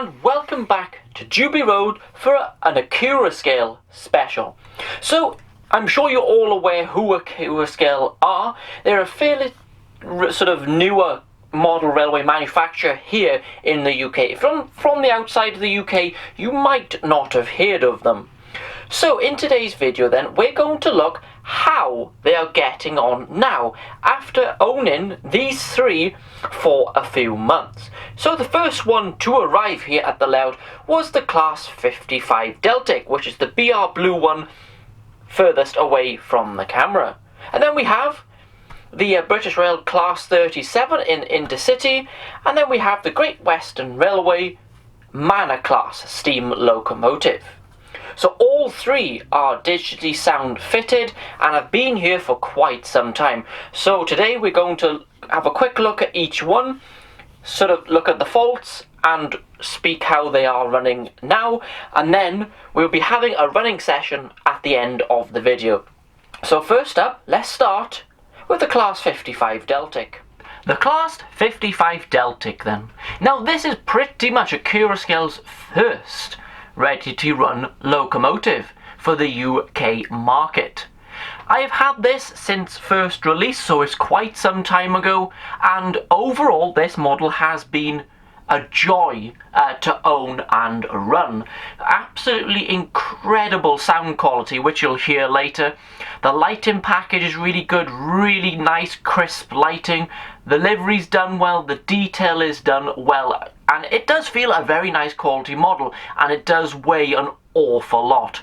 and welcome back to Juby Road for an Accurascale special. So, I'm sure you're all aware who Accurascale are. They're a fairly sort of newer model railway manufacturer here in the UK. From the outside of the UK, you might not have heard of them. So in today's video then, we're going to look how they are getting on now after owning these three for a few months. So the first one to arrive here at the layout was the Class 55 Deltic, which is the BR blue one furthest away from the camera. And then we have the British Rail Class 37 in Intercity, and then we have the Great Western Railway Manor class steam locomotive. So all three are digitally sound fitted and have been here for quite some time. So today we're going to have a quick look at each one, sort of look at the faults and speak how they are running now, and then we'll be having a running session at the end of the video. So first up, let's start with the Class 55 Deltic. The Class 55 Deltic then. Now this is pretty much Accurascale's first ready-to-run locomotive for the UK market. I have had this since first release, so it's quite some time ago, and overall this model has been a joy to own and run. Absolutely incredible sound quality, which you'll hear later. The lighting package is really good, really nice crisp lighting. The livery's done well, the detail is done well, and it does feel a very nice quality model, and it does weigh an awful lot.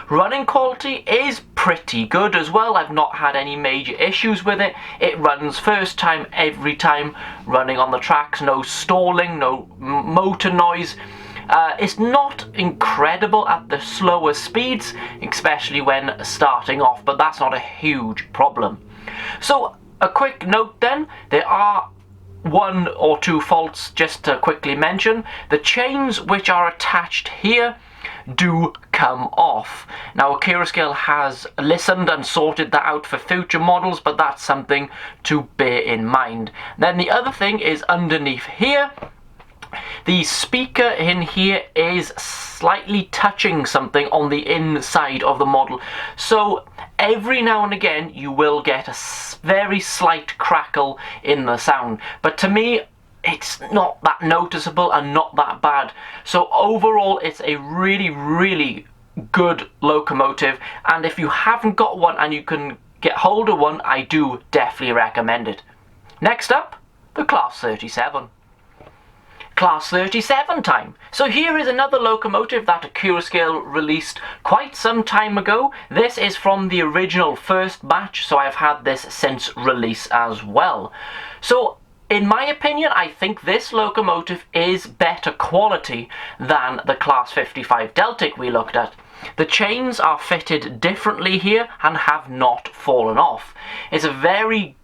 Running quality is pretty good as well. I've not had any major issues with it. It runs first time every time, running on the tracks, no stalling, no motor noise. It's not incredible at the slower speeds, especially when starting off, but that's not a huge problem. So a quick note then, there are one or two faults just to quickly mention. The chains which are attached here do come off. Now Accurascale has listened and sorted that out for future models, but that's something to bear in mind. Then the other thing is underneath here, the speaker in here is slightly touching something on the inside of the model. So every now and again you will get a very slight crackle in the sound. But to me, it's not that noticeable and not that bad. So overall, it's a really, really good locomotive. And if you haven't got one and you can get hold of one, I do definitely recommend it. Next up, the Class 37. Class 37 time. So here is another locomotive that Accurascale released quite some time ago. This is from the original first batch, so I've had this since release as well. So in my opinion, I think this locomotive is better quality than the Class 55 Deltic we looked at. The chains are fitted differently here and have not fallen off. It's a very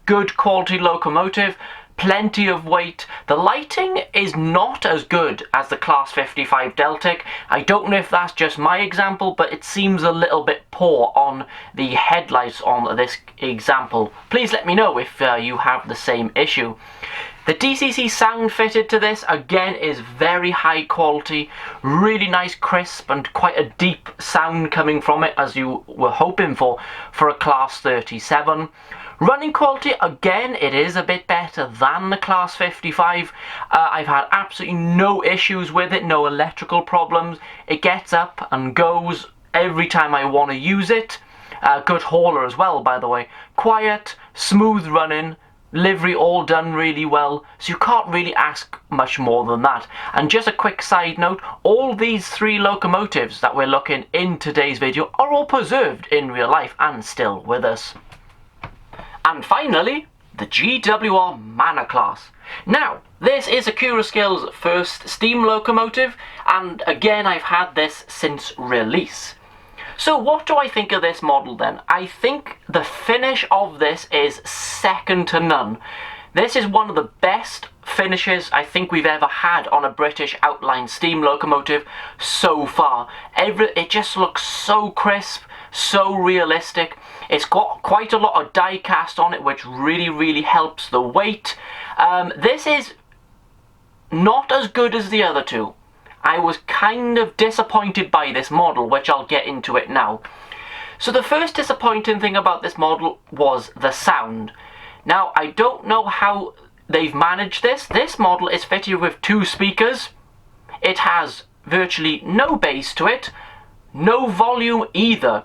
good quality locomotive. Plenty of weight. The lighting is not as good as the Class 55 Deltic. I don't know if that's just my example, but it seems a little bit poor on the headlights on this example. Please let me know if you have the same issue. The DCC sound fitted to this, again, is very high quality, really nice crisp and quite a deep sound coming from it, as you were hoping for a Class 37. Running quality, again, it is a bit better than the Class 55. I've had absolutely no issues with it, no electrical problems. It gets up and goes every time I want to use it. Good hauler as well, by the way. Quiet, smooth running, livery all done really well, so you can't really ask much more than that. And just a quick side note, all these three locomotives that we're looking in today's video are all preserved in real life and still with us. And finally, the GWR Manor class. Now, this is Accurascale's first steam locomotive, and again I've had this since release. So what do I think of this model then? I think the finish of this is second to none. This is one of the best finishes I think we've ever had on a British outline steam locomotive so far. It just looks so crisp, so realistic. It's got quite a lot of die cast on it, which really, really helps the weight. This is not as good as the other two. I was kind of disappointed by this model, which I'll get into it now. So the first disappointing thing about this model was the sound. Now, I don't know how they've managed this. This model is fitted with 2 speakers. It has virtually no bass to it, no volume either.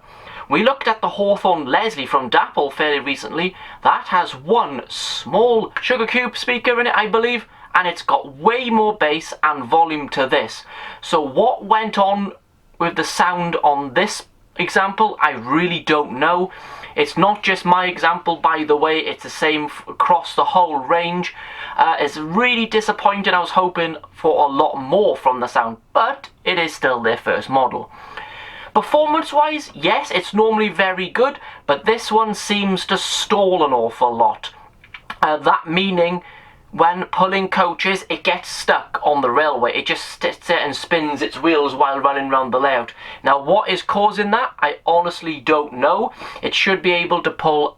We looked at the Hawthorne Leslie from Dapple fairly recently. That has 1 small sugar cube speaker in it, I believe, and it's got way more bass and volume to this. So what went on with the sound on this example, I really don't know. It's not just my example, by the way, it's the same across the whole range. It's really disappointing. I was hoping for a lot more from the sound, but it is still their first model. Performance-wise, yes, it's normally very good, but this one seems to stall an awful lot. That meaning, when pulling coaches, it gets stuck on the railway. It just sits there and spins its wheels while running around the layout. Now, what is causing that? I honestly don't know. It should be able to pull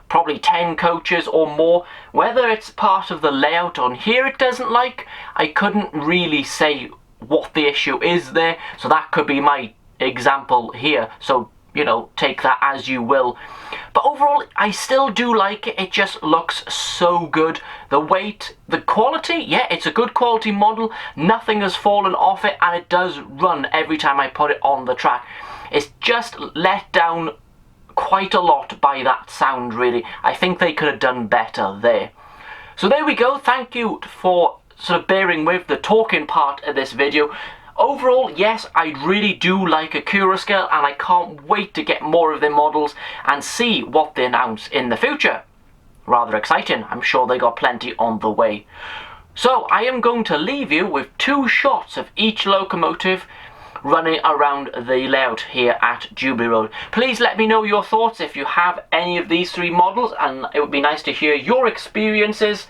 probably 10 coaches or more. Whether it's part of the layout on here it doesn't like, I couldn't really say what the issue is there. So that could be my example here. So, you know, take that as you will. But overall, I still do like it. It just looks so good. The weight, the quality, yeah, it's a good quality model. Nothing has fallen off it, and it does run every time I put it on the track. It's just let down quite a lot by that sound, really. I think they could have done better there. So there we go. Thank you for sort of bearing with the talking part of this video. Overall, yes, I really do like Accurascale, and I can't wait to get more of their models and see what they announce in the future. Rather exciting. I'm sure they got plenty on the way. So I am going to leave you with 2 shots of each locomotive running around the layout here at Jubilee Road. Please let me know your thoughts if you have any of these 3 models, and it would be nice to hear your experiences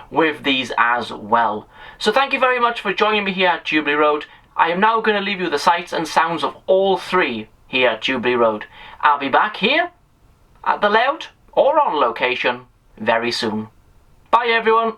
with these as well. So thank you very much for joining me here at Jubilee Road. I am now going to leave you the sights and sounds of all 3 here at Jubilee Road. I'll be back here at the layout or on location very soon. Bye everyone.